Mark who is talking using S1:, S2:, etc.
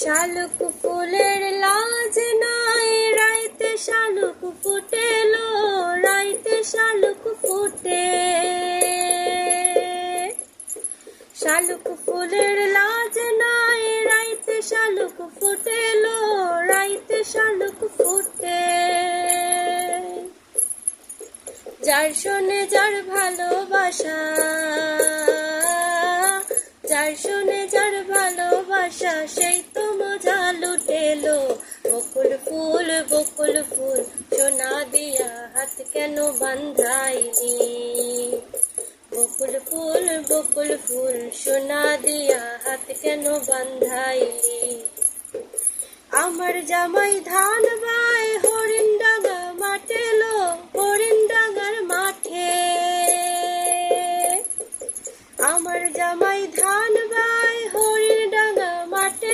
S1: শালুক ফুলের লাজ নাই, রাইতে শালুক ফুটেলো, রাইতে শালুক ফুটে। শালুক ফুলের লাজ নাই, রাইতে শালুক ফুটেলো, রাইতে শালুক ফুটে। যার শোনে যার ভালোবাসা, যার শোনে যার ভালোবাসা, সেই তো মজা লুটেলো। বকুল ফুল সোনা দিয়া হাত কেন বান্ধাইলি? বকুল ফুল সোনা দিয়া হাত কেন বান্ধাইলি? আমার জামাই ধান বায়